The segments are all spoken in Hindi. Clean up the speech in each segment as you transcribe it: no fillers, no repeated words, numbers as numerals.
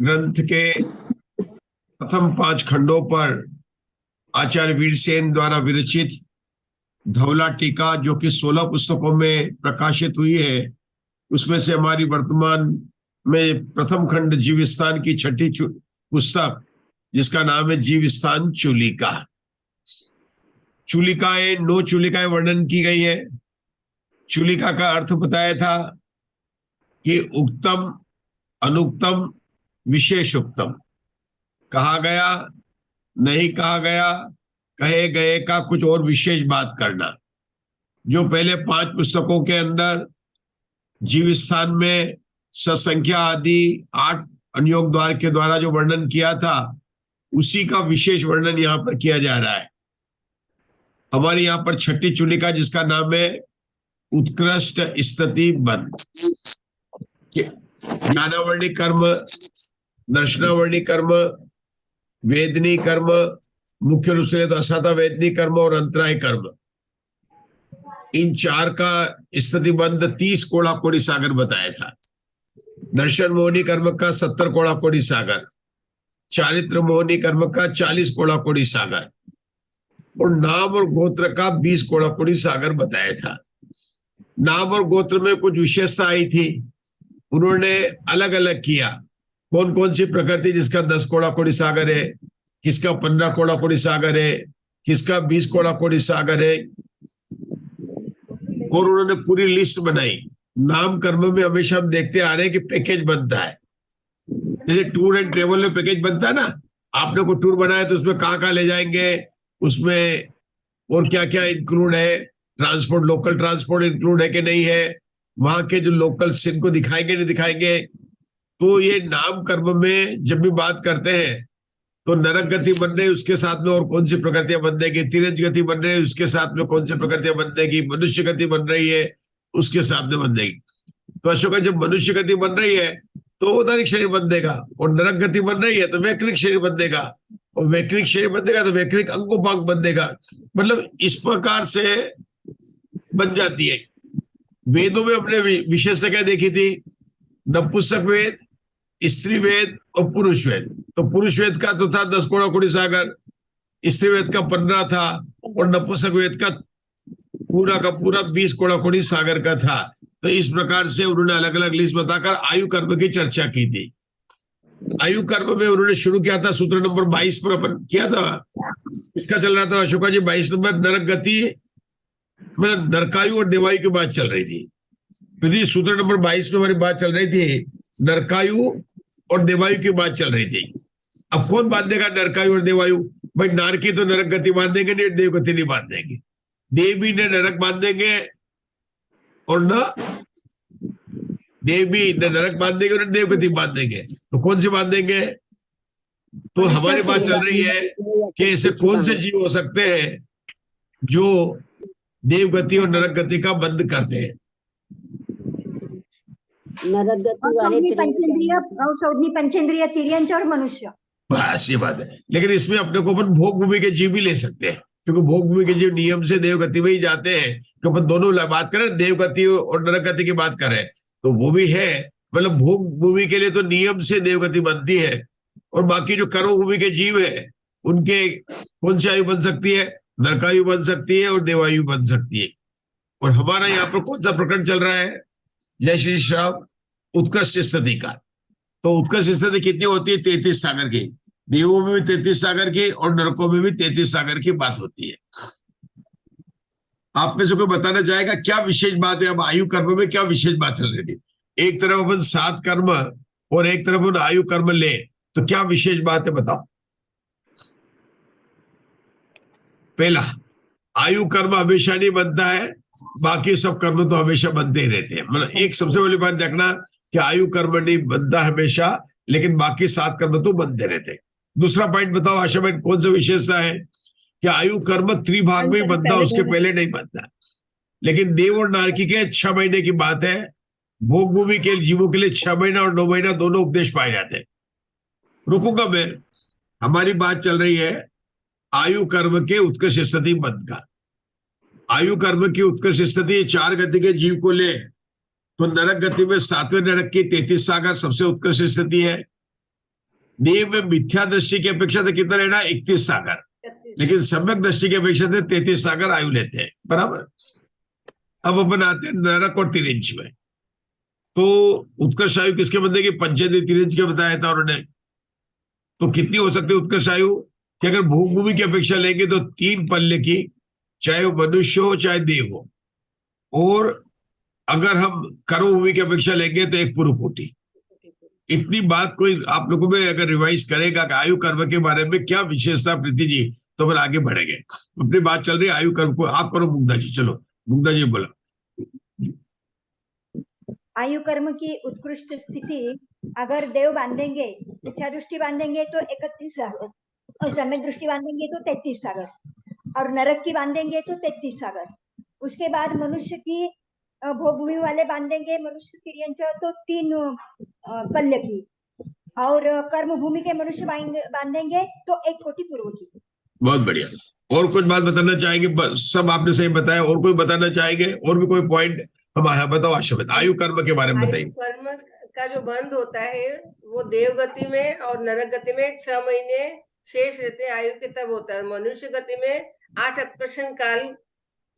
ग्रंथ के प्रथम 5 खंडों पर आचार्य वीरसेन द्वारा विरचित धवला टीका, जो कि 16 पुस्तकों में प्रकाशित हुई है, उसमें से हमारी वर्तमान में प्रथम खंड जीवस्थान की छठी पुस्तक, जिसका नाम है जीवस्थान चूलिका। चूलिकाएं 9 चूलिकाएं वर्णन की गई है। चूलिका का अर्थ बताया था कि उक्तम, अनुक्तम, विशेष उक्तम, कहा गया, नहीं कहा गया, कहे गए का कुछ और विशेष बात करना। जो पहले 5 पुस्तकों के अंदर जीवस्थान में ससंख्या आदि 8 अनुयोग द्वार के द्वारा जो वर्णन किया था, उसी का विशेष वर्णन यहाँ पर किया जा रहा है। हमारे यहाँ पर छठी चूलिका, जिसका नाम है उत्कृष्ट स्तुति बंध, ज्ञानावर्णी कर्म, दर्शनावर्णी कर्म, वेदनी कर्म, मुख्य रूप से तो असाता वेदनी कर्म और अंतराय कर्म, इन 4 का स्तुति बंध 30 कोड़ा कोड़ी सागर बताया था। दर्शन मोहनी कर्म का 70 कोड़ा कोड़ी सागर, चारित्र मोहनी कर्म का 40 कोड़ा कोड़ी सागर, और नाम और गोत्र का 20 कोड़ा कोड़ी सागर बताया था। नाम और गोत्र में कुछ विशेषता आई थी, उन्होंने अलग अलग किया। कौन कौन सी प्रकृति जिसका 10 कोड़ा कोड़ी सागर है, किसका 15 कोड़ा कोड़ी सागर है, किसका 20 कोड़ा कोड़ी सागर है, और उन्होंने पूरी लिस्ट बनाई। नाम कर्म में हमेशा हम देखते आ रहे हैं कि पैकेज बनता है। जैसे टूर एंड ट्रेवल में पैकेज बनता है ना, आपने कोई टूर बनाया तो उसमें कहाँ ले जाएंगे, उसमें और क्या क्या इंक्लूड है, ट्रांसपोर्ट, लोकल ट्रांसपोर्ट इंक्लूड है कि नहीं है, वहां के जो लोकल्स इनको दिखाएंगे नहीं दिखाएंगे। तो ये नाम कर्म में जब भी बात करते हैं तो नरक गति बन रही है, उसके साथ में और कौन सी प्रकृतियां बन रही है, तिरज गति बन रही है, उसके साथ में कौन सी प्रकृतियां बन रहेगी, मनुष्य गति बन रही है, उसके साथ में बन रहेगी। तो अशोका, जब मनुष्य गति बन रही है तो उदारिक शरीर बन देगा, और नरक गति बन रही है तो वैक्रिक शरीर बन देगा, और वैक्रिक शरीर बन देगा तो वैक्रिक अंगोपांग बन देगा। मतलब इस प्रकार से बन जाती है। वेदों में अपने विशेषता क्या देखी थी? नपुंसक वेद, स्त्री वेद और पुरुष वेद। तो पुरुष वेद का तो था 10 कोड़ा कोड़ी सागर, स्त्री वेद का 15 था, और नपुंसक वेद का पूरा 20 कोड़ा कोड़ी सागर का था। तो इस प्रकार से उन्होंने अलग अलग लिस्ट बताकर आयु कर्म की चर्चा की थी। आयु कर्म में उन्होंने शुरू किया था सूत्र नंबर 22 पर अपन किया था। इसका चल रहा था अशोका जी 22 नंबर, नरक गति, मतलब नरकायु और देवायु की बात चल रही थी। यदि सूत्र नंबर 22 में हमारी बात चल रही थी, नरकायु और देवायु की बात चल रही थी। अब कौन बांधेगा नरकायु और देवायु? भाई नारकी तो नरक गति बांधेंगे नहीं, देवगति नहीं बांधेंगे। देवी ने नरक बांधेंगे और न देवी ने नरक बांधेंगे और देवगति बांधेंगे। तो कौन से बांधेंगे? तो हमारी बात चल रही है कि ऐसे कौन से जीव हो सकते हैं जो देवगति और नरक गति का बंद करते हैं? नरक गति वाले पंचेंद्रिय, तिर्यंच और मनुष्य। बस ये बात है। लेकिन इसमें अपने को अपन भोग भूमि के जीव भी ले सकते हैं, क्योंकि भोग भूमि के जीव नियम से देवगति में ही जाते हैं। तो अपन दोनों बात करें, देवगति और नरक गति की बात करें तो वो भी है। मतलब भोग भूमि के लिए तो नियम से देवगति बनती है, और बाकी जो कर्म भूमि के जीव है उनके कौन सी आयु बन सकती है? नरकायु बन सकती है और देवायु बन सकती है। और हमारा यहाँ पर कौन सा प्रकरण चल रहा है? जय श्री श्राव, उत्कृष्ट स्थिति का। तो उत्कृष्ट स्थिति कितनी होती है? 33 सागर की। देवों में भी 33 सागर की और नरकों में भी 33 सागर की बात होती है। आप में से कोई बताना चाहेगा क्या विशेष बात है? अब आयु कर्म में क्या विशेष बात चल रही थी? एक तरफ अपन 7 कर्म और एक तरफ अपन आयु कर्म ले, तो क्या विशेष बात है बताओ? पहला, आयु कर्म हमेशा नहीं बनता है, बाकी सब कर्म तो हमेशा बनते ही रहते हैं। मतलब एक सबसे बड़ी बात देखना कि आयु कर्म नहीं बनता हमेशा, लेकिन बाकी 7 कर्म तो बनते रहते हैं। दूसरा पॉइंट बताओ आशा बहन, कौन सा विशेषता है कि आयु कर्म त्रिभाग में ही बनता, उसके पहले नहीं बनता। लेकिन देव और नारकी के 6 महीने की बात है। भोग भूमि के जीवों के लिए 6 महीना और 9 महीना दोनों उपदेश पाए जाते हैं। रुकूंगा मैं, हमारी बात चल रही है आयु कर्म के उत्कृष्ट स्थिति बंध का। आयु कर्म की उत्कृष्ट स्थिति 4 गति के जीव को ले तो नरक गति में 7वें नरक की 33 सागर सबसे उत्कृष्ट स्थिति है। देव में मिथ्या दृष्टि की अपेक्षा से कितना लेना है? 31 सागर, लेकिन सम्यक दृष्टि की अपेक्षा से 33 सागर आयु लेते हैं, बराबर। अब अपन आते हैं नरक और तिरिंच में। तो उत्कर्ष आयु किसके बंधेगी? पंचेंद्रिय तिरिंच के बताया था उन्होंने। तो कितनी हो सकती है उत्कर्ष आयु कि अगर भोग भूमि की अपेक्षा लेंगे तो 3 पल्ले की, चाहे वो मनुष्य हो चाहे देव हो। और अगर हम कर्म भूमि की अपेक्षा लेंगे तो 1 पुरु कोटि। इतनी बात कोई आप लोगों में अगर रिवाइज करेगा कि आयु कर्म के बारे में क्या विशेषता प्रीति जी, तो फिर आगे बढ़ेंगे। अपनी बात चल रही है आयु कर्म को, आप करो मुग्धा जी। चलो मुग्धा जी बोला। आयु कर्म की उत्कृष्ट स्थिति अगर देव बांधेंगे, मिथ्या दृष्टि बांधेंगे तो 31 सागर, और सम्यक दृष्टि बांधेंगे तो 33 सागर, और नरक की बांधेंगे तो 33 सागर। उसके बाद मनुष्य की भोग भूमि वाले बांधेंगे, मनुष्य तिर्यंच तो 3 पल्ले की, और कर्म भूमि के मनुष्य बांधेंगे तो 1 कोटि पूर्व की। बहुत बढ़िया। और कुछ बात बताना चाहेंगे? सब आपने सही बताया। और कोई बताना चाहेंगे? और भी कोई पॉइंट हम बताओ आशा, आयु कर्म के बारे में बताइए। आयु कर्म का जो बंद होता है वो देव गति में और नरक गति में 6 महीने शेष रहते हैं आयु के, तब होता है। मनुष्य गति में 8 अप्रशन काल,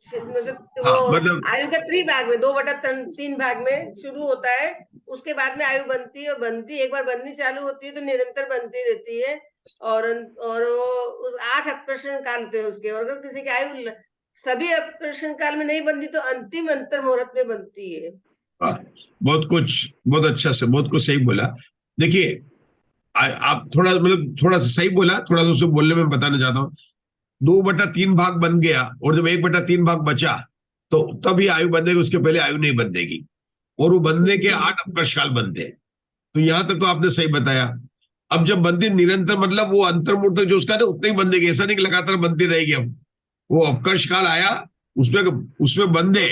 मतलब वो आयु का 3 भाग में 2/3 भाग में शुरू होता है। उसके बाद में आयु बनती है, बनती एक बार बननी चालू होती है तो निरंतर बनती रहती है। और वो 8 अप्रशन काल थे उसके, और अगर किसी की आयु सभी अप्रशन काल में नहीं बनती तो अंतिम अंतर मुहूर्त में बनती है। बहुत कुछ, बहुत अच्छा से, बहुत कुछ सही बोला। देखिए आप थोड़ा मतलब थोड़ा सा सही बोला, थोड़ा सा उसको बोलने में बताना चाहता हूँ। 2/3 भाग बन गया और जब 1/3 भाग बचा तो तभी आयु बंधेगी, उसके पहले आयु नहीं बंधेगी। और वो बंधने के 8 अवकाश काल बनते हैं। तो यहां तक तो आपने सही बताया। अब जब बनती निरंतर, मतलब वो अंतर्मुहूर्त जो उसका ना उतना ही बंधेगी, ऐसा नहीं कि लगातार बनती रहेगी। अब वो अवकाश काल आया, उसमें बंधे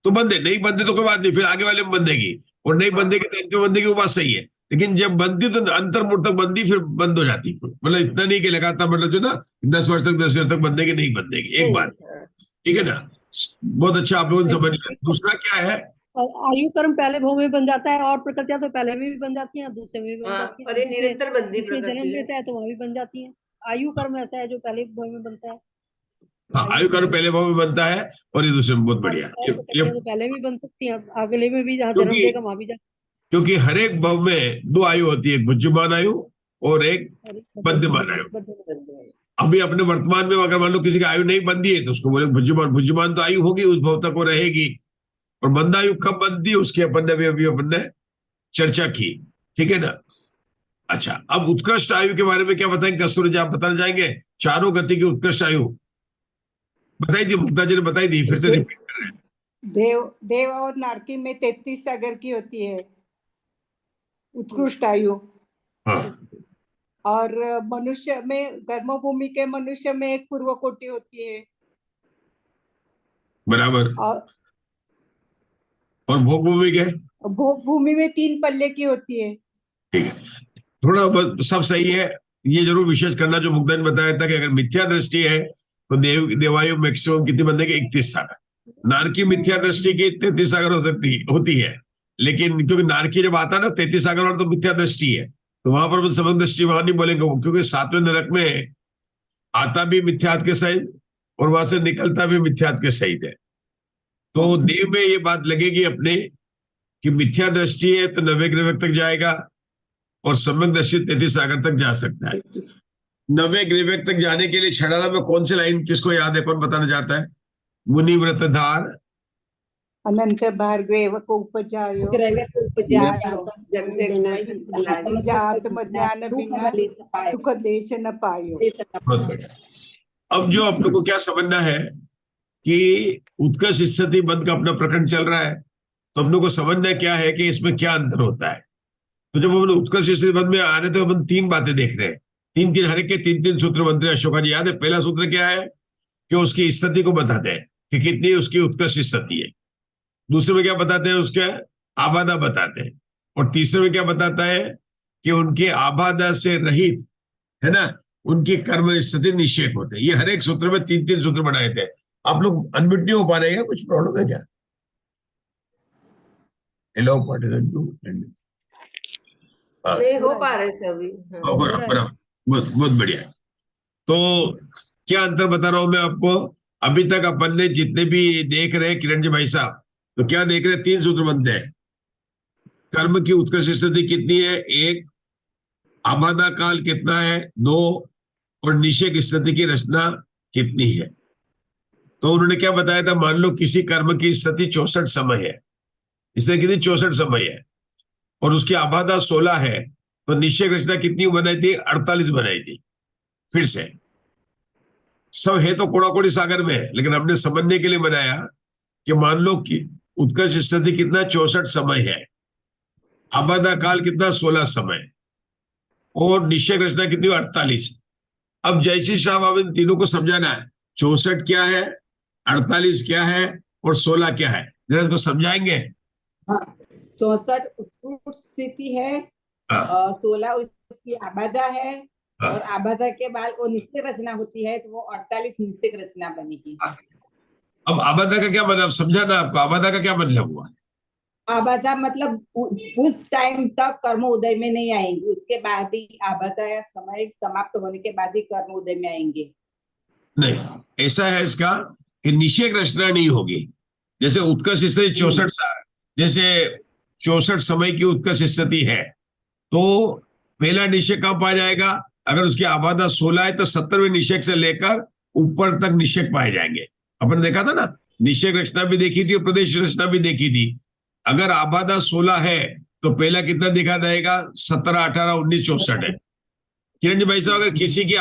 तो बंधे, नहीं बंधे तो कोई बात नहीं, फिर आगे वाले में बंधेगी। और नहीं बंधेगी तो अंत में बंधेगी, वो बात सही है। लेकिन जब बनती तो अंतर्मुहूर्त तक बंदी, फिर बंद हो जाती। मतलब इतना नहीं कि लगातार, मतलब जो ना 10 वर्ष तक बंधेगी, नहीं बंधेगी एक बार। ठीक है ना? बहुत अच्छा आप लोगों ने समझ लिया। दूसरा क्या है? आयु कर्म पहले भोग में बन जाता है, और प्रकृतियां तो पहले में भी बन जाती हैं, दूसरे में भी बन जाती और ये निरंतर बंदी इसमें जन्म लेता है तो वहां भी बन जाती है। आयु कर्म ऐसा है जो पहले भोग में बनता है। हाँ, आयु कर्म पहले भाव में बनता है और ये दूसरे में। बहुत बढ़िया। ये तो पहले भी बन सकती है, अगले में भी जहाँ जन्म देगा वहां भी जा। क्योंकि हर एक भव में 2 आयु होती है, एक बुद्धिमान आयु और एक बद्धमान आयु। अभी अपने वर्तमान में अगर मान लो किसी की आयु नहीं बंधी है तो उसको बोले बुद्धिमान। बुद्धिमान तो आयु होगी, उस भव तक वो रहेगी। और बंधा आयु कब बनती है उसकी अपन ने अभी अपन ने चर्चा की। ठीक है ना? अच्छा, अब उत्कृष्ट आयु के बारे में क्या बताएंगे? कस्तूरी जी आप बताना चाहेंगे? चारों गति की उत्कृष्ट आयु बताई थी, मुक्ता जी ने बताई थी, फिर से रिपीट कर रहे हैं। देव और नारकी में 33 सागर की होती है उत्कृष्ट आयु। हाँ, और मनुष्य में, कर्मभूमि के मनुष्य में 1 पूर्व कोटि होती है। बराबर। और भोग भूमि के? भोग भूमि में 3 पल्ले की होती है। ठीक है, थोड़ा सब सही है। ये जरूर विशेष करना जो मुग्धा ने बताया था कि अगर मिथ्या दृष्टि है तो देवायु मैक्सिमम कितनी बनेगी? 31 सागर। नारकी मिथ्या दृष्टि की 33 सागर होती है। लेकिन क्योंकि नारकी जब आता है ना 33 सागर और, तो मिथ्या दृष्टि है, तो वहां पर समग्र दृष्टि वहां नहीं बोलेंगे, क्योंकि 7वें नरक में आता भी मिथ्यात के सहित और वहां से निकलता भी मिथ्यात के सहित है। तो देव में ये बात लगेगी अपने कि मिथ्या दृष्टि है तो 90 ग्रह तक जाएगा और सम्यक दृष्टि 33 सागर तक जा सकता है। 90 ग्रह तक जाने के लिए छड़ाला में कौन सी लाइन किसको याद है? कौन बताना चाहता है? मुनि व्रतधार अनंत भार्गव को उपजायो, आत्मज्ञान बिना दुख देश न पायो। बहुत बढ़िया। अब जो आप लोग को क्या समझना है कि उत्कर्ष स्थिति बंद का अपना प्रकरण चल रहा है, तो हम लोग को समझना क्या है कि इसमें क्या अंतर होता है। तो जब हम उत्कर्ष स्थिति बंद में आ रहे तो हम 3 बातें देख रहे हैं। 3 हर एक के 3 सूत्र बनते हैं। अशोका जी याद है? पहला सूत्र क्या है कि उसकी स्थिति को बताते हैं कि कितनी उसकी उत्कृष्ट स्थिति है। दूसरे में क्या बताते हैं? उसके आबादा बताते हैं। और तीसरे में क्या बताता है कि उनके आबादा से रहित, है ना, उनकी कर्म स्थिति निषेक होते हैं। ये हर एक सूत्र में 3 सूत्र बनाए थे। आप लोग अनम्यूट नहीं हो पा रहे हैं, कुछ प्रॉब्लम है क्या? हेलो हाँ, नहीं हो पा रहे सभी। हाँ। बराबर बराबर, बहुत बहुत बढ़िया। तो क्या अंतर बता रहा हूं मैं आपको। अभी तक अपन ने जितने भी देख रहे हैं किरण जी भाई साहब, तो क्या देख रहे हैं, 3 सूत्र बनते हैं। कर्म की उत्कृष्ट स्थिति कितनी है, 1। आबादा काल कितना है, 2। और निषेक स्थिति की रचना कितनी है। तो उन्होंने क्या बताया था, मान लो किसी कर्म की स्थिति 64 समय है, इससे कितनी 64 समय है, और उसकी आबादा 16 है, तो निषेक रचना कितनी बनाई थी, 48 बनाई थी। फिर से सब है तो कोड़ा कोड़ी सागर में है, लेकिन हमने समझने के लिए बनाया कि मान लो कि उत्कर्ष स्थिति कितना 64 समय है, आबादा काल कितना 16 समय, और निश्चय रचना कितनी 48। अब जयश्री साहब अब इन तीनों को समझाना है, 64 क्या है, 48 क्या है, और 16 क्या है, जरा इसको समझाएंगे। 64 उत्कृष्ट स्थिति है, हाँ 16 उसकी आबादा है, हाँ। और आबादा के बाद वो निश्चय रचना होती है, तो वो 48 निश्चय रचना बनेगी। अब आबादा का क्या मतलब समझाना आपको, आबादा का क्या मतलब हुआ। आबादा मतलब उस टाइम तक कर्म उदय में नहीं आएंगे, उसके बाद ही आबादा या समय समाप्त होने के बाद ही कर्म उदय में आएंगे। नहीं, ऐसा है इसका कि निषेक रचना नहीं होगी। जैसे उत्कर्ष स्थिति 64 जैसे 64 समय की उत्कर्ष स्थिति है, तो पहला निषेक कब पाया जाएगा, अगर उसकी आबादा 16 है तो 70वें निषेक से लेकर ऊपर तक निषेक पाए जाएंगे। अपन ने देखा था ना, निषेक रचना भी देखी थी और प्रदेश रचना भी देखी थी। अगर आबादा 16 है तो पहला कितना दिखा जाएगा, 17, 18, 19, 64 है। किरण जी भाई साहब, अगर किसी की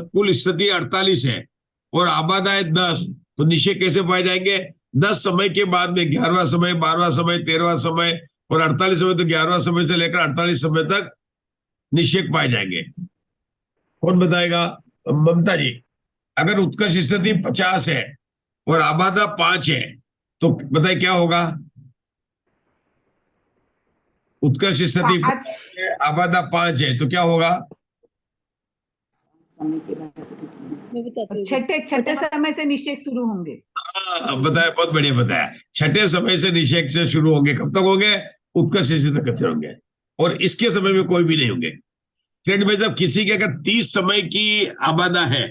कुल स्थिति 48 है और आबादा है 10, तो निषेक कैसे पाए जाएंगे, 10 समय के बाद में 11वां समय, 12वां समय, 13वां समय और 48 समय, तो 11वां समय से लेकर 48 समय तक निषेक पाए जाएंगे। कौन बताएगा, ममता जी। अगर उत्कर्ष स्थिति 50 है और आबादा 5 है, तो बताइए क्या होगा। उत्कर्ष स्थिति 5 है, आबादा 5 है, तो क्या होगा। समय के बाद मैं बताती हूँ। छठे छठे समय से निषेक शुरू होंगे। हाँ बताया, बहुत बढ़िया बताया। छठे समय से निषेक से शुरू होंगे, कब तक होंगे, उत्कर्ष स्थिति तक कच्चे होंगे, और इसके समय में कोई भी नहीं होंगे। फ्रेंड भाई साहब, किसी के अगर 30 समय की आबादा है,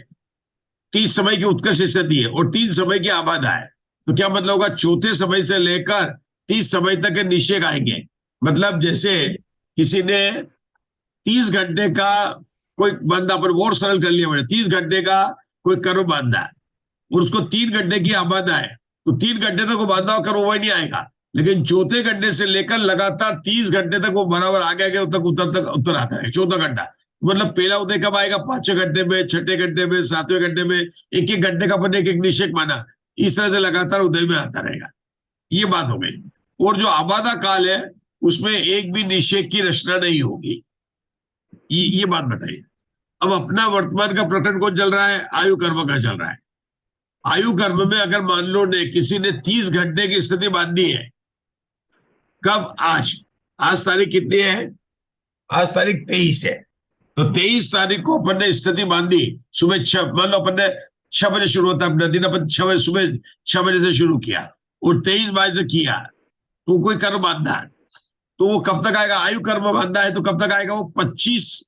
30 समय की उत्कर्ष स्थिति है और 3 समय की आबादा है, तो क्या मतलब होगा, चौथे समय से लेकर 30 समय तक के निषेक आएंगे। मतलब जैसे किसी ने 30 घंटे का कोई बंदा, पर और सरल कर लिया मैंने, 30 घंटे का कोई कर्म बांधा है और उसको 3 घंटे की आबादा है, तो 3 घंटे तक वो बांधा हुआ कर्म वही नहीं आएगा। लेकिन चौथे घंटे से लेकर लगातार 30 घंटे तक वो बराबर आगे आगे उत्तर आता है, चौथा घंटा। मतलब पहला उदय कब आएगा, 5वें घंटे में, 6ठे घंटे में, 7वें घंटे में, एक एक घंटे का अपन एक एक निषेक माना, इस तरह से लगातार उदय में आता रहेगा। ये बात हो गई। और जो आबादा काल है उसमें एक भी निषेक की रचना नहीं होगी, ये बात बताइए। अब अपना वर्तमान का प्रकरण कौन चल रहा है, आयु कर्म का चल रहा है। आयु कर्म में अगर मान लो ने किसी ने 30 घंटे की स्थिति बांधी है, कब, आज तारीख कितनी है, आज तारीख 23 है, तो 23 तारीख को अपन ने स्थिति बांधी सुबह 6, मान लो अपन ने 6 बजे शुरू होता है अपना दिन, अपन 6 बजे सुबह 6 बजे से शुरू किया और 23 बजे से किया, तो कोई कर्म बांधा है, तो वो कब तक आएगा, आयु कर्म बांधा है तो कब तक आएगा, वो 25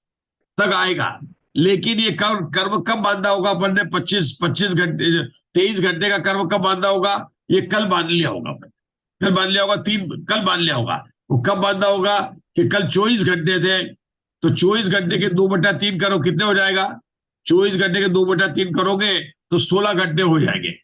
तक आएगा। लेकिन ये कर्म कब बांधा होगा अपन ने, 25 घंटे, 23 घंटे का कर्म कब बांधा होगा, ये कल बांध लिया होगा, कल बांध लिया होगा, कल बांध लिया होगा। वो कब बांधा होगा कि कल 24 घंटे थे, तो 24 घंटे के 2/3 करो, कितने हो जाएगा, 24 घंटे के 2/3 करोगे तो 16 घंटे हो जाएंगे।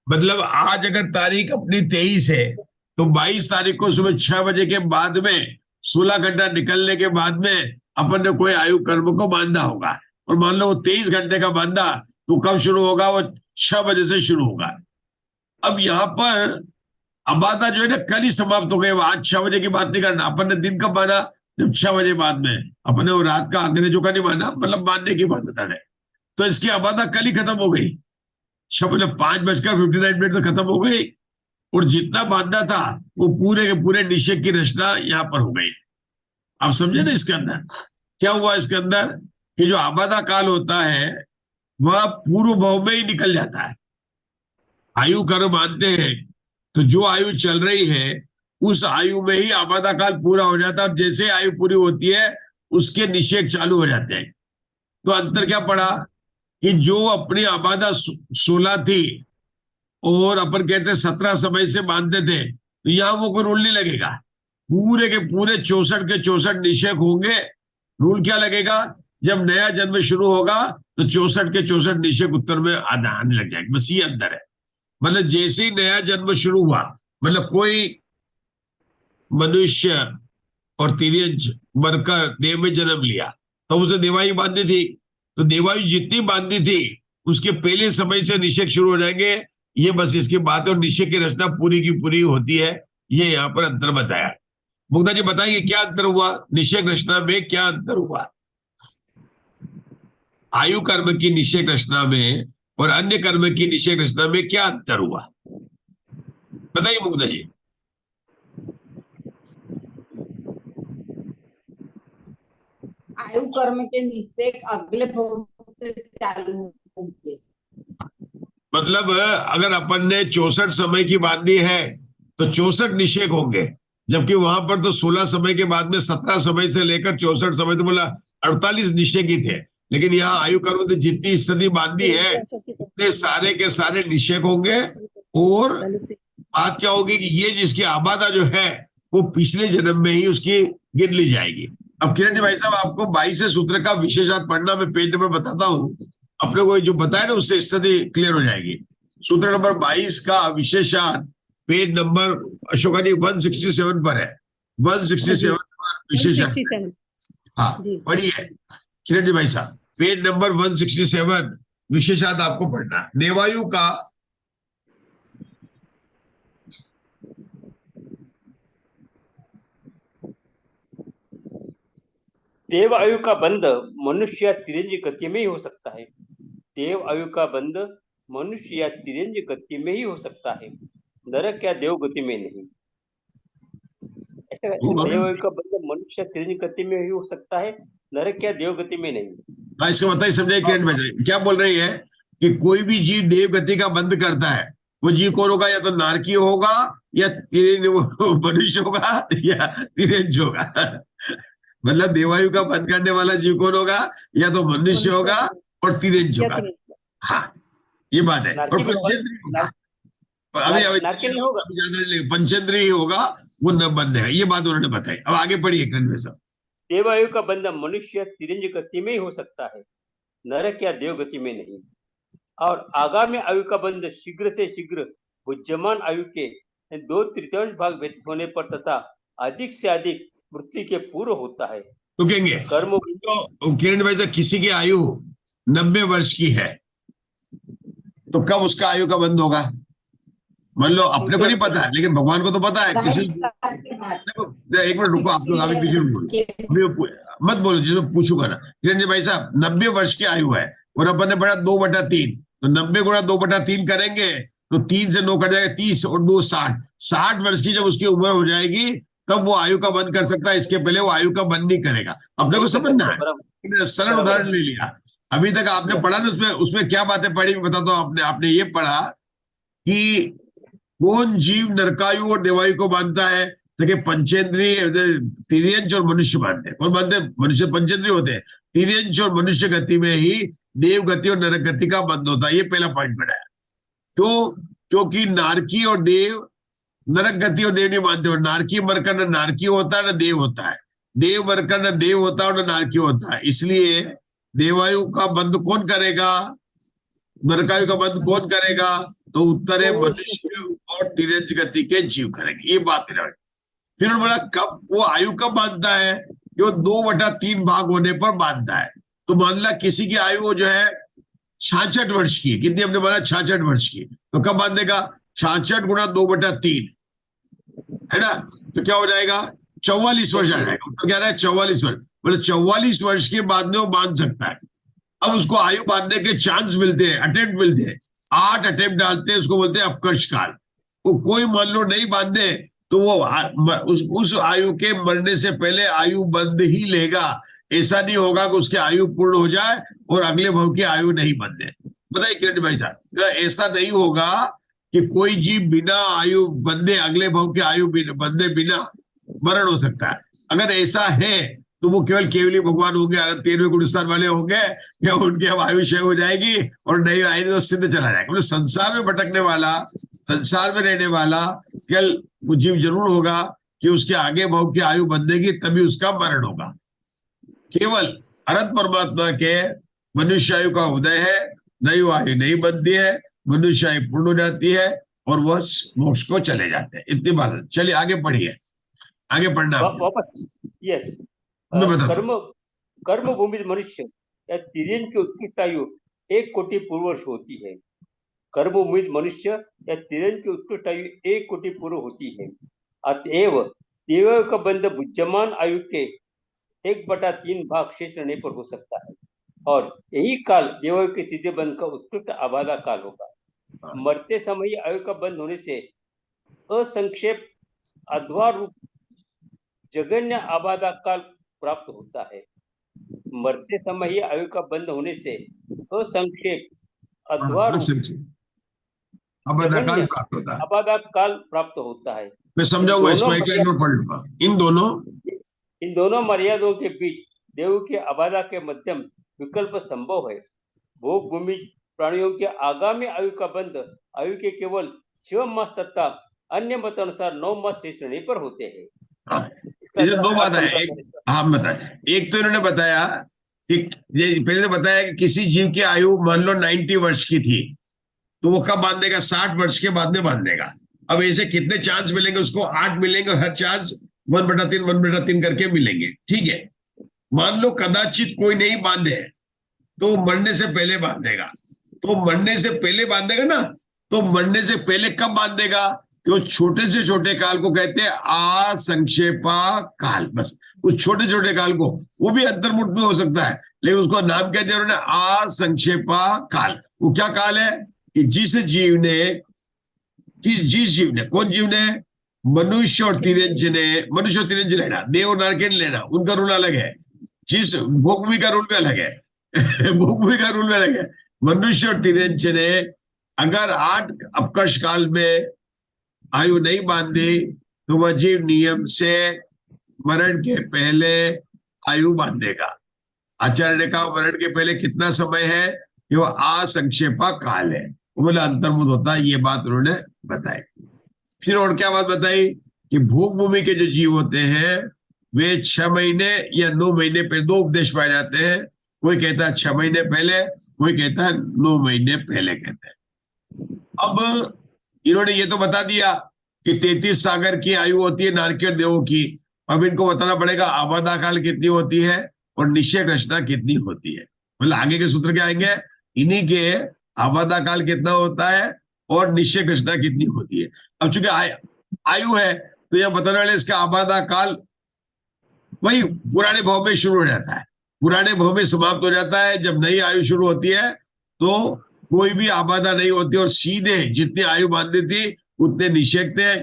मतलब आज अगर तारीख अपनी 23 है, तो 22 तारीख को सुबह 6 बजे के बाद में 16 घंटा निकलने के बाद में अपन ने कोई आयु कर्म को बांधा होगा। और मान लो वो 23 घंटे का बांधा, तो कब शुरू होगा, वो 6 बजे से शुरू होगा। अब यहाँ पर आबादा जो है ना कल ही समाप्त हो गए, आज 6 बजे की बात नहीं करना, अपन ने दिन कब माना, जब 6 बजे बाद में, अपन ने वो रात का अंग्रेजों का नहीं माना, मतलब मानने की बात बता रहे। तो इसकी आबादा कल ही खत्म हो गई, 5:59 तक खत्म हो गई, और जितना बांधा था वो पूरे के पूरे निषेक की रचना यहाँ पर हो गई। आप समझे ना, इसके अंदर क्या हुआ, इसके अंदर कि जो आबादा काल होता है वह पूर्व भाव में ही निकल जाता है। आयु कर्म मानते हैं तो जो आयु चल रही है उस आयु में ही आबादा काल पूरा हो जाता है, और जैसे आयु पूरी होती है उसके निषेध चालू हो जाते हैं। तो अंतर क्या पड़ा कि जो अपनी आबादा 16 थी और अपन कहते 17 समय से बांधते थे, तो यहाँ वो कोई रूल नहीं लगेगा। पूरे के पूरे 64 के 64 निषेध होंगे। रूल क्या लगेगा, जब नया जन्म शुरू होगा तो 64 के 64 निषेध उत्तर में आने लग जाएंगे। बस ये अंतर है। मतलब जैसे ही नया जन्म शुरू हुआ, मतलब कोई मनुष्य और तिर्यंच मरकर देव में जन्म लिया तो उसे देवायु बांधी थी, तो देवायु जितनी बांधी थी उसके पहले समय से निषेध शुरू हो जाएंगे। ये बस इसकी बात है, और निषेध की रचना पूरी की पूरी होती है। ये यहाँ पर अंतर बताया। मुग्धा जी बताइए क्या अंतर हुआ, निषेध रचना में क्या अंतर हुआ? आयु कर्म की निषेध रचना में और अन्य कर्म की निषेध रचना में क्या अंतर हुआ, बताइए मुग्धा जी। आयु कर्म के निषेध अगले भव से चालू होंगे। मतलब अगर अपन ने 64 समय की बांधी है तो 64 निषेध होंगे, जबकि वहां पर तो 16 समय के बाद में 17 समय से लेकर 64 समय तो बोला 48 निषेध ही थे। लेकिन यहाँ आयु कर्म ने जितनी स्थिति बांधी है उतने सारे के सारे निषेध होंगे। और बात क्या होगी कि ये जिसकी आबादा जो है वो पिछले जन्म में ही उसकी गिन ली जाएगी। अब किरण जी भाई साहब, आपको 22वें सूत्र का विशेषार्थ पढ़ना, मैं पेज नंबर बताता हूँ। अपने को जो बताया ना उससे स्थिति क्लियर हो जाएगी। सूत्र नंबर 22 का विशेषार्थ पेज नंबर अशोका जी 167 पर है। 167 पर विशेषार्थ, हाँ पढ़िए किरण जी भाई साहब। पेज नंबर 167 विशेषार्थ आपको पढ़ना। देवायु का देव आयु का बंध मनुष्य या तिरंज गति में ही हो सकता है। देव आयु का बंध मनुष्य या तिरंज गति में ही हो सकता है, नरक या देव गति में नहीं। ऐसा देव आयु का बंध मनुष्य या तिरंज गति में ही हो सकता है, नरक या देव गति में नहीं। हाँ, इसका बताइए समझाइए किरण भाई क्या बोल रही है कि कोई भी जीव देव गति का बंध करता है, वो जीव कौन होगा? या तो नारकी होगा या मनुष्य होगा या तिरंज होगा। मतलब देवायु का बंध करने वाला जीव कौन होगा? या तो मनुष्य होगा और तिरंज होगा। हाँ ये बात है। और पंचेंद्री होगा, अभी पंचेंद्री ही होगा, वो न बंध है। ये बात उन्होंने बताई। अब आगे पढ़िए किरण साहब। देवायु का बंध मनुष्य तिरंज गति में ही हो सकता है, नरक या देव गति में नहीं। और आगामी आयु का बंध शीघ्र से शीघ्र बुद्धिमान आयु के 2/3 भाग व्यतीत होने पर तथा अधिक से अधिक मृत्यु के पूर्व होता है। तो कहेंगे कर्म तो किरण भाई साहब, किसी की आयु 90 वर्ष की है तो कब उसका आयु का बंध होगा? मान लो अपने को नहीं पता है लेकिन भगवान को तो पता है। किसी देखो एक मिनट रुको, आप लोग आगे पीछे मत बोलो, जिसमें पूछूंगा ना। किरण जी भाई साहब 90 वर्ष की आयु है और अपन ने पढ़ा 2/3, तो 90 गुणा 2/3 करेंगे तो 3 से 9 कट जाएगा, 30 और 2 60। 60 वर्ष की जब उसकी उम्र हो जाएगी तब वो आयु का बंद कर सकता है, इसके पहले वो आयु का बंद नहीं करेगा। अपने को समझना है। सरल उदाहरण ले लिया। अभी तक आपने पढ़ा ना, उसमें क्या बातें पढ़ी मैं बताता हूँ। आपने ये पढ़ा कि कौन जीव नरकायु और देवायु को बांधता है? देखिए पंचेंद्रीय तिर्यंच और मनुष्य बांधते हैं। कौन बांधते? मनुष्य पंचेंद्रीय होते हैं। तिर्यंच और मनुष्य गति में ही देव गति और नरक गति का बंध होता है। ये पहला पॉइंट बनाया। तो क्योंकि नारकी और देव, नरक गति और देव नहीं मानते हो। नारकी मरकर न नारकी होता है न देव होता है, देव मरकर न देव होता है और न नारकी होता है। इसलिए देवायु का बंध कौन करेगा, नरकायु का बंध कौन करेगा? तो उत्तर है मनुष्य और तिरंज गति के जीव करेंगे। ये बात है। फिर उन्होंने बोला कब वो आयु कब बांधता है? जो 2/3 भाग होने पर बांधता है। तो मान ला किसी की आयु जो है 66 वर्ष की, कितनी हमने बोला 66 वर्ष की, तो कब बांधेगा? 66 गुणा 2/3 है ना, तो क्या हो जाएगा? 44 वर्ष आ जाएगा। तो क्या रहा है? 44 वर्ष। बोले 44 वर्ष के बाद में वो बांध सकता है। अब उसको आयु बांधने के चांस मिलते हैं, अटेम्प्ट मिलते हैं। 8 अटेम्प्ट डालते हैं, उसको बोलते हैं अपकर्ष काल। वो कोई मान लो नहीं बांधे तो वो उस आयु के मरने से पहले आयु बंध ही लेगा। ऐसा नहीं होगा कि उसकी आयु पूर्ण हो जाए और अगले भव की आयु नहीं बंधे। बताइए किरण भाई साहब, ऐसा नहीं होगा कि कोई जीव बिना आयु बंधे अगले भव की आयु बंधे बिना मरण हो सकता है। अगर ऐसा है तो वो केवल केवली भगवान होंगे, 13वें गुण स्थान वाले होंगे, या उनकी अब आयु क्षय हो जाएगी और नहीं आएगी तो सिद्ध चला जाएगा। मतलब संसार में भटकने वाला, संसार में रहने वाला केवल वो जीव जरूर होगा कि उसके आगे भव की आयु बंधेगी, तभी उसका मरण होगा। केवल अनंत परमात्मा के मनुष्य आयु का उदय है, नई आयु नहीं बनती है, मनुष्य आयु पूर्ण हो जाती है और वह मोक्ष को चले जाते हैं। इतनी बात है। चलिए आगे पढ़िए, आगे पढ़ना आपको। वापस यस मैं बताता हूं। कर्म कर्म भूमि मनुष्य या तिर्यन की उत्कृष्ट आयु 1 कोटि पूर्व वर्ष होती है। कर्म भूमि मनुष्य या तिर्यन की उत्कृष्ट आयु 1 कोटि पूर्व होती है। अतएव देव का बंध बुद्धिमान आयु के 1/3 भाग शेष रहने पर हो सकता है और यही काल देव के सीधे बंध का उत्कृष्ट आबादा काल होगा। मरते समय ही आयु का बंध होने से असंक्षेप अध्वा रूप जघन्य आबादा काल प्राप्त होता है। मरते समय ही आयु का बंध होने से असंक्षेप अध्वा रूप आबादा काल प्राप्त होता है। आबादा काल प्राप्त होता है। मैं समझाऊंगा इसको, एक लाइन और पढ़ लूंगा। इन दोनों मर्यादों के बीच देव के आबादा के मध्यम विकल्प संभव है। भोग भूमि प्राणियों के आगामी आयु का बंध आयु के केवल 6 मास तथा अन्य मत अनुसार 9 मास शेष रहने पर होते हैं। इसमें 2 बात है। हाँ बताए, एक तो इन्होंने बताया कि ये पहले तो बताया कि किसी जीव की आयु मान लो 90 वर्ष की थी, तो वो कब बांधेगा? 60 वर्ष के बाद में बांधेगा। अब ऐसे कितने चांस मिलेंगे उसको? 8 मिलेंगे, हर चांस 1/3 करके मिलेंगे। ठीक है, मान लो कदाचित कोई नहीं बांधे तो मरने से पहले बांधेगा। तो मरने से पहले बांधेगा ना, तो मरने से पहले कब बांधेगा? कि वो छोटे से छोटे काल को कहते हैं असंक्षेपा काल। बस उस छोटे छोटे काल को, वो भी अंतर्मुख में हो सकता है, लेकिन उसको नाम क्या दिया उन्होंने? असंक्षेपा काल। वो क्या काल है? कि जिस जीव ने कौन जीव ने? मनुष्य और तिर्यंच ने, मनुष्य और तिर्यंच लेना, देव और नरक नहीं लेना, उनका रूल अलग है। जिस भोगभूमि का रूल भी अलग है भोगभूमि का रूल भी अलग है। मनुष्य और तिर्यंच ने अगर 8 अपकर्ष काल में आयु नहीं बांधी तो वह जीव नियम से मरण के पहले आयु बांधेगा। आचार्य ने कहा मरण के पहले कितना समय है? कि वह असंक्षेपा काल है, वो बोला अंतर्मुख होता है। ये बात उन्होंने बताई। फिर और क्या बात बताई? कि भोग भूमि के जो जीव होते हैं वे 6 महीने या 9 महीने पहले, 2 उपदेश पाए जाते हैं। कोई कहता है 6 महीने पहले, कोई कहता है 9 महीने पहले कहते हैं। अब इन्होंने ये तो बता दिया कि 33 सागर की आयु होती है नारकी और देवों की। अब इनको बताना पड़ेगा आबादा काल कितनी होती है और निश्चय रचना कितनी होती है। मतलब आगे के सूत्र क्या आएंगे? इन्हीं के आबादा काल कितना होता है और निश्चय रचना कितनी होती है। अब चूंकि आयु है तो यह बताने वाले इसका आबादा काल वही पुराने भाव में शुरू हो जाता है, पुराने भाव में समाप्त हो जाता है। जब नई आयु शुरू होती है तो कोई भी आबादा नहीं होती और सीधे जितनी आयु बांधी थी उतने निषेक थे।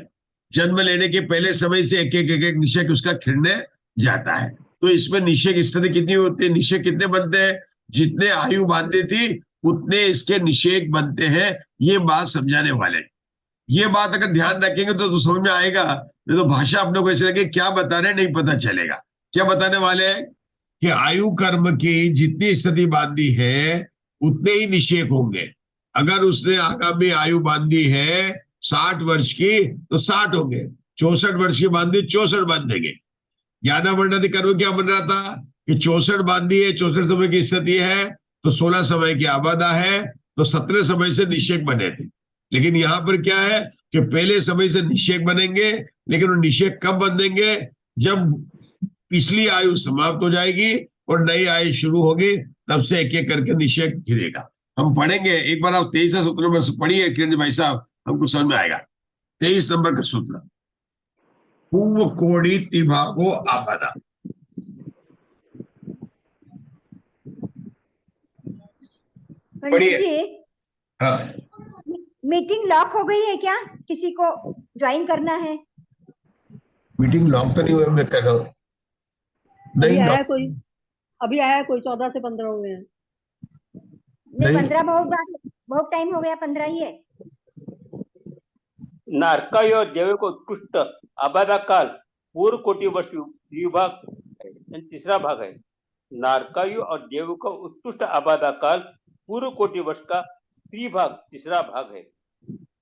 जन्म लेने के पहले समय से एक एक निषेक उसका खिड़ने जाता है। तो इसमें निषेक स्थिति कितनी होती है? निषेक कितने बनते हैं? जितने आयु बांधी थी उतने इसके निषेक बनते हैं। ये बात समझाने वाले, ये बात अगर ध्यान रखेंगे तो समझ में आएगा। नहीं तो भाषा अपने को ऐसे लगे क्या बता रहे नहीं पता चलेगा। क्या बताने वाले हैं? कि आयु कर्म की जितनी स्थिति बांधी है उतने ही निषेक होंगे। अगर उसने आगामी आयु बांधी है 60 वर्ष की तो 60 होंगे, 64 वर्ष की बांधी 64 बांधेंगे। ज्ञानावर्णादि कर्म क्या बन रहा था? कि 64 बांधी है, 64 समय की स्थिति है तो 16 समय की आबादा है, तो 17 समय से निषेक बने थे। लेकिन यहां पर क्या है कि पहले समय से निषेक बनेंगे, लेकिन वो निषेक कब बंधेंगे? जब पिछली आयु समाप्त हो जाएगी और नई आयु शुरू होगी, तब से एक एक करके निषेक गिरेगा। हम पढ़ेंगे, एक बार आप 23 सूत्र में पढ़िए किरण भाई साहब, हमको समझ में आएगा। 23 नंबर का सूत्र, पूर्व कोड़ी तिभागो आबादा। पंडित जी, हाँ, मीटिंग लॉक हो गई है क्या? किसी को ज्वाइन करना है? मीटिंग लॉक तो नहीं हुआ, मैं कर रहा हूँ। अभी आया कोई, अभी आया कोई 14 से 15 हुए हैं। नहीं 15 बहुत टाइम हो गया, 15 ही है। नारकाई और देव को उत्कृष्ट आबादा काल पूर्व कोटि वर्ष विभाग है। यानी तीसरा भाग है। नारकायु और देव का उत्कृष्ट आबादा काल पूर्व कोटि वर्ष का त्रिभाग तीसरा भाग है।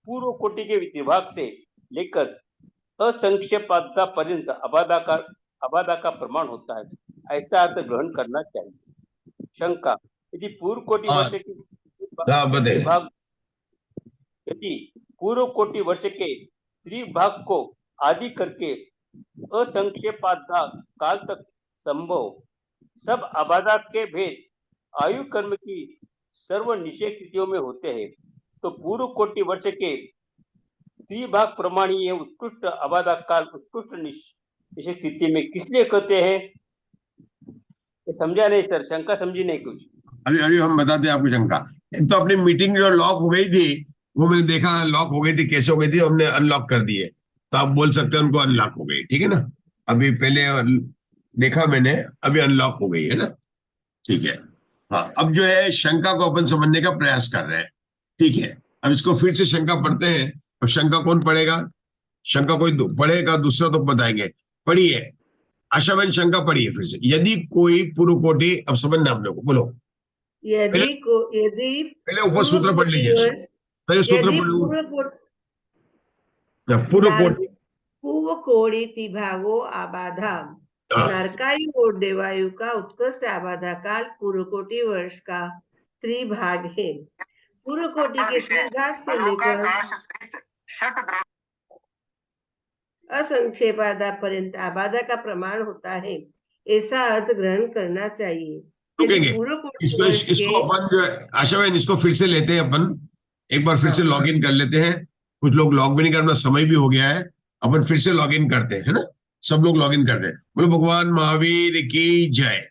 पूर्व कोटि के विभाग से लेकर असंक्षेपादा पर्यंत आबादा का प्रमाण होता है, ऐसा अर्थ ग्रहण करना चाहिए। शंका, यदि पूर्व कोटि हाँ। वर्ष के बताइए। त्रिभाग यदि पूर्व कोटि वर्ष के त्रिभाग को आदि करके असंक्षेपादा काल तक संभव सब आबादा के भेद आयु कर्म की सर्व निषेध स्थितियों में होते हैं, तो पूर्व कोटि वर्ष के त्रिभाग प्रमाणीय उत्कृष्ट आबादा काल उत्कृष्ट निषेध स्थिति में किसलिए कहते हैं? ये समझा नहीं सर, शंका समझी नहीं कुछ। अभी हम बताते हैं आपको शंका। एक तो अपनी मीटिंग जो लॉक हो गई थी, वो मैंने देखा लॉक हो गई थी, कैसे हो गई थी, हमने अनलॉक कर दिए, तो आप बोल सकते हैं उनको अनलॉक हो गई, ठीक है ना। अभी पहले देखा मैंने, अभी अनलॉक हो गई है ना, ठीक है। हाँ, अब जो है शंका को अपन समझने का प्रयास कर रहे हैं, ठीक है। अब इसको फिर से शंका पढ़ते हैं। अब शंका कौन पढ़ेगा? शंका कोई पढ़ेगा, दूसरा तो बताएंगे। पढ़िए आशा बहन, शंका पढ़िए फिर से। यदि कोई पूर्व कोटि, अब समझना आप लोग को, बोलो। यदि पहले ऊपर सूत्र पढ़ लीजिए, पहले सूत्र पढ़ पूर्व कोटि पूर्व कोटि विभागो आबाधा नरकायु और देवायु का उत्कृष्ट आबाधा काल पूर्व कोटि वर्ष का त्रिभाग है। पूर्व कोटि के त्रिभाग से लेकर असंक्षेपादा पर्यंत आबादा का प्रमाण होता है, ऐसा अर्थ ग्रहण करना चाहिए। रुकेंगे इसको अपन जो है आशा बहन, इसको फिर से लेते हैं अपन, एक बार फिर से लॉग इन कर लेते हैं। कुछ लोग लॉग भी नहीं करना, समय भी हो गया है, अपन फिर से लॉग इन करते हैं, है ना। सब लोग लॉग इन करते हैं। बोलो भगवान महावीर की जय।